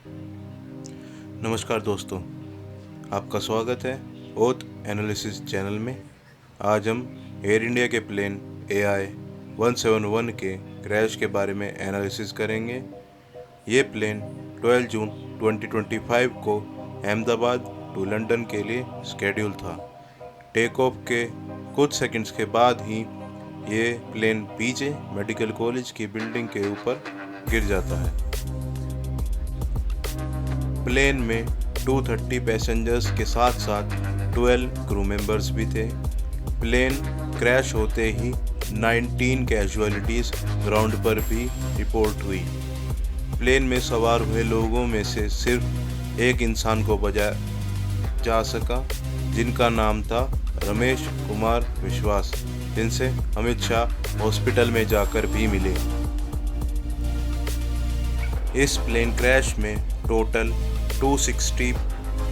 नमस्कार दोस्तों, आपका स्वागत है ओथ एनालिसिस चैनल में। आज हम एयर इंडिया के प्लेन AI 171 के क्रैश के बारे में एनालिसिस करेंगे। ये प्लेन 12 जून 2025 को अहमदाबाद टू लंदन के लिए स्केड्यूल था। टेक ऑफ के कुछ सेकंड्स के बाद ही ये प्लेन पीजे मेडिकल कॉलेज की बिल्डिंग के ऊपर गिर जाता है। प्लेन में 230 पैसेंजर्स के साथ साथ 12 क्रू मेंबर्स भी थे। प्लेन क्रैश होते ही 19 कैजुअलिटीज़ ग्राउंड पर भी रिपोर्ट हुई। प्लेन में सवार हुए लोगों में से सिर्फ एक इंसान को बचाया जा सका, जिनका नाम था रमेश कुमार विश्वास, जिनसे अमित शाह हॉस्पिटल में जाकर भी मिले। इस प्लेन क्रैश में टोटल 260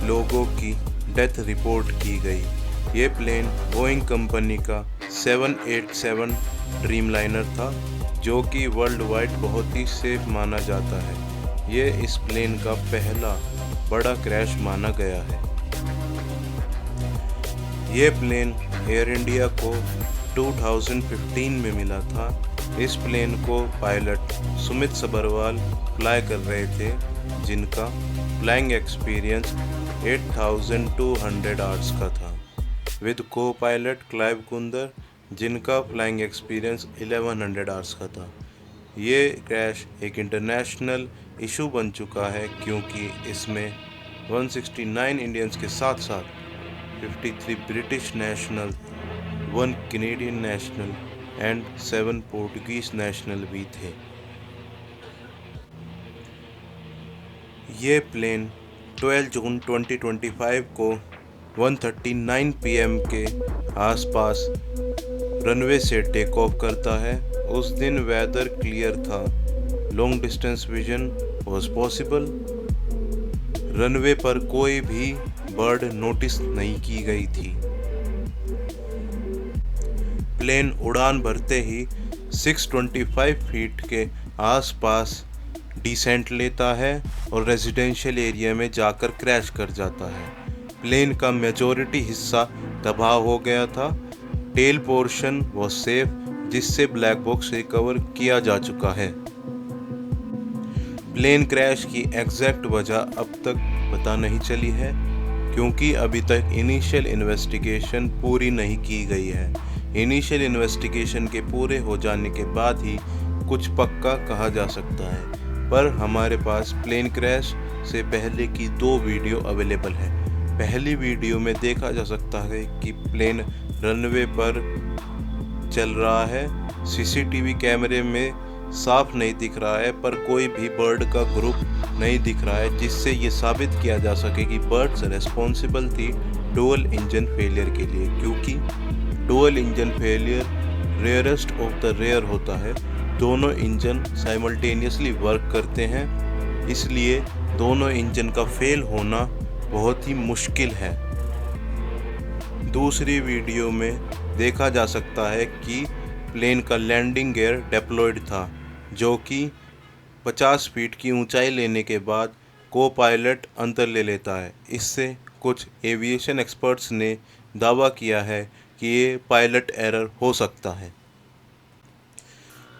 लोगों की डेथ रिपोर्ट की गई। ये प्लेन बोइंग कंपनी का 787 ड्रीमलाइनर था, जो कि वर्ल्ड वाइड बहुत ही सेफ माना जाता है। ये इस प्लेन का पहला बड़ा क्रैश माना गया है। ये प्लेन एयर इंडिया को 2015 में मिला था। इस प्लेन को पायलट सुमित सबरवाल फ्लाई कर रहे थे, जिनका फ्लाइंग एक्सपीरियंस 8200 आवर्स का था, विद को पायलट क्लाइव कुंदर, जिनका फ्लाइंग एक्सपीरियंस 1100 आवर्स का था। ये क्रैश एक इंटरनेशनल इशू बन चुका है, क्योंकि इसमें 169 इंडियंस के साथ साथ 53 British national, 1 Canadian national and 7 Portuguese national भी थे। ये प्लेन 12 जून 2025 को 1:39 PM के आसपास रनवे से टेक ऑफ करता है। उस दिन वेदर क्लियर था, long distance vision was possible. Runway पर कोई भी बर्ड नोटिस नहीं की गई थी। प्लेन उड़ान भरते ही 625 फीट के आसपास डिसेंट लेता है और रेजिडेंशियल एरिया में जाकर क्रैश कर जाता है। प्लेन का मेजॉरिटी हिस्सा तबाह हो गया था। टेल पोर्शन वो सेफ, जिससे ब्लैक बॉक्स रिकवर किया जा चुका है। प्लेन क्रैश की एग्जैक्ट वजह अब तक पता नहीं चली है, क्योंकि अभी तक इनिशियल इन्वेस्टिगेशन पूरी नहीं की गई है। इनिशियल इन्वेस्टिगेशन के पूरे हो जाने के बाद ही कुछ पक्का कहा जा सकता है। पर हमारे पास प्लेन क्रैश से पहले की 2 वीडियो अवेलेबल है। पहली वीडियो में देखा जा सकता है कि प्लेन रनवे पर चल रहा है। सीसीटीवी कैमरे में साफ नहीं दिख रहा है, पर कोई भी बर्ड का ग्रुप नहीं दिख रहा है, जिससे ये साबित किया जा सके कि बर्ड्स रेस्पॉन्सिबल थी डुअल इंजन फेलियर के लिए, क्योंकि dual engine failure rarest of the rare होता है। दोनों इंजन साइमल्टेनियसली वर्क करते हैं, इसलिए दोनों इंजन का फेल होना बहुत ही मुश्किल है। दूसरी वीडियो में देखा जा सकता है कि प्लेन का लैंडिंग गियर डिप्लॉयड था, जो कि 50 फीट की ऊंचाई लेने के बाद को पायलट अंतर ले लेता है। इससे कुछ एविएशन एक्सपर्ट्स ने दावा किया है कि ये पायलट एरर हो सकता है,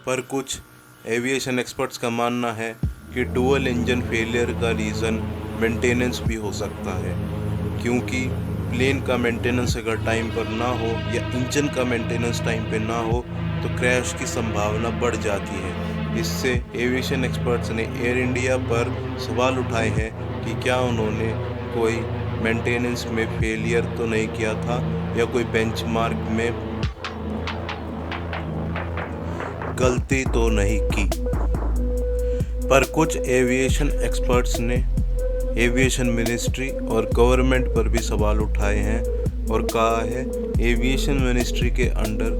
पर कुछ एविएशन एक्सपर्ट्स का मानना है कि डुअल इंजन फेलियर का रीज़न मेंटेनेंस भी हो सकता है, क्योंकि प्लेन का मेंटेनेंस अगर टाइम पर ना हो या इंजन का मेंटेनेंस टाइम पे ना हो तो क्रैश की संभावना बढ़ जाती है। इससे एविएशन एक्सपर्ट्स ने एयर इंडिया पर सवाल उठाए हैं कि क्या उन्होंने कोई मेंटेनेंस में फेलियर तो नहीं किया था या कोई बेंचमार्क में गलती तो नहीं की। पर कुछ एविएशन एक्सपर्ट्स ने एविएशन मिनिस्ट्री और गवर्नमेंट पर भी सवाल उठाए हैं और कहा है एविएशन मिनिस्ट्री के अंडर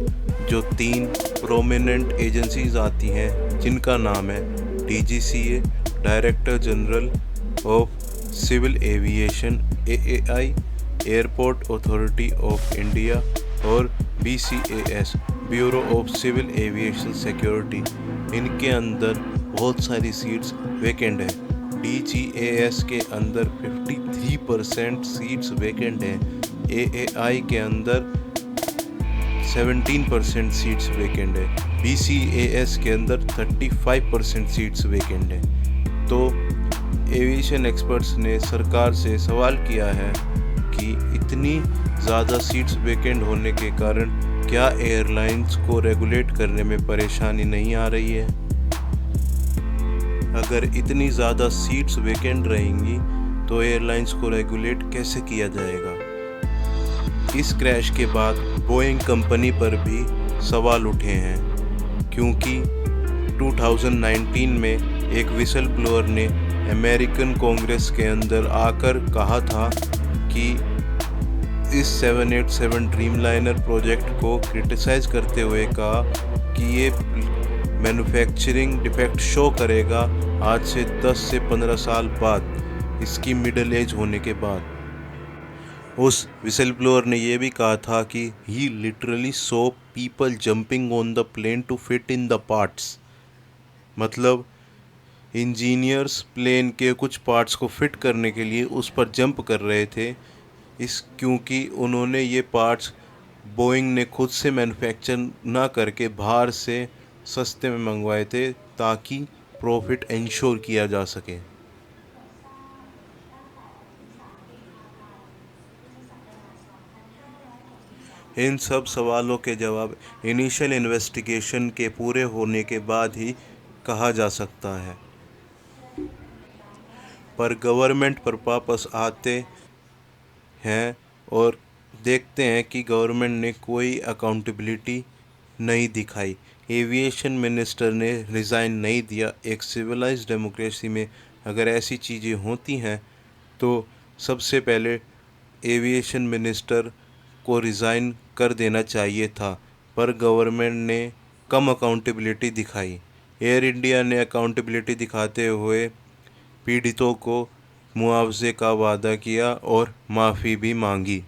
जो 3 प्रोमिनेंट एजेंसीज आती हैं, जिनका नाम है DGCA, director general of civil aviation, AAI, airport authority of India, और BCAS, bureau of civil aviation security. इनके अंदर बहुत सारी सीट्स वैकेंट हैं। DGAS के अंदर 53% सीट्स वेकेंट हैं, AAI के अंदर 17% सीट्स वेकेंट है, BCAS के अंदर 35% सीट्स वेकेंट है। तो एविएशन एक्सपर्ट्स ने सरकार से सवाल किया है कि इतनी ज़्यादा सीट्स वेकेंट होने के कारण क्या एयरलाइंस को रेगुलेट करने में परेशानी नहीं आ रही है। अगर इतनी ज़्यादा सीट्स वेकेंट रहेंगी तो एयरलाइंस को रेगुलेट कैसे किया जाएगा। इस क्रैश के बाद बोइंग कंपनी पर भी सवाल उठे हैं, क्योंकि 2019 में एक विसल ब्लोअर ने अमेरिकन कांग्रेस के अंदर आकर कहा था कि इस 787 ड्रीमलाइनर प्रोजेक्ट को क्रिटिसाइज करते हुए कहा कि ये मैन्युफैक्चरिंग डिफेक्ट शो करेगा आज से 10 से 15 साल बाद, इसकी मिडिल एज होने के बाद। उस विसल ब्लोअर ने यह भी कहा था कि he literally saw people jumping on the plane to fit in the parts, मतलब इंजीनियर्स प्लेन के कुछ पार्ट्स को फिट करने के लिए उस पर जंप कर रहे थे, क्योंकि उन्होंने ये पार्ट्स बोइंग ने खुद से मैन्युफैक्चर ना करके बाहर से सस्ते में मंगवाए थे ताकि प्रॉफिट इंश्योर किया जा सके। इन सब सवालों के जवाब इनिशियल इन्वेस्टिगेशन के पूरे होने के बाद ही कहा जा सकता है। पर गवर्नमेंट पर वापस आते हैं और देखते हैं कि गवर्नमेंट ने कोई अकाउंटेबिलिटी नहीं दिखाई। एविएशन मिनिस्टर ने रिज़ाइन नहीं दिया। एक सिविलाइज्ड डेमोक्रेसी में अगर ऐसी चीज़ें होती हैं तो सबसे पहले एविएशन मिनिस्टर को रिज़ाइन कर देना चाहिए था, पर गवर्नमेंट ने कम अकाउंटेबिलिटी दिखाई। एयर इंडिया ने अकाउंटेबिलिटी दिखाते हुए पीड़ितों को मुआवजे का वादा किया और माफ़ी भी मांगी।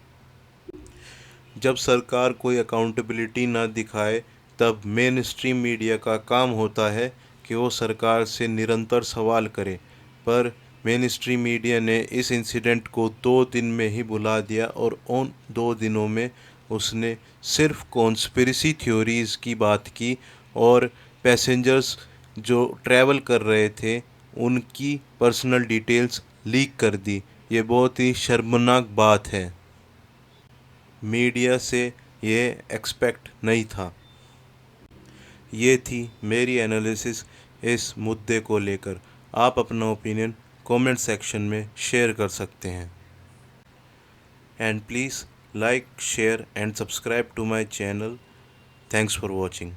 जब सरकार कोई अकाउंटेबिलिटी ना दिखाए तब मेन स्ट्रीम मीडिया का काम होता है कि वो सरकार से निरंतर सवाल करे, पर मेन स्ट्रीम मीडिया ने इस इंसिडेंट को 2 दिन में ही भुला दिया और उन 2 दिनों में उसने सिर्फ कॉन्स्पिरेसी थ्योरीज़ की बात की और पैसेंजर्स जो ट्रैवल कर रहे थे उनकी पर्सनल डिटेल्स लीक कर दी। ये बहुत ही शर्मनाक बात है, मीडिया से ये एक्सपेक्ट नहीं था। ये थी मेरी एनालिसिस इस मुद्दे को लेकर। आप अपना ओपिनियन कमेंट सेक्शन में शेयर कर सकते हैं। And please like, share and subscribe to my channel. Thanks for watching.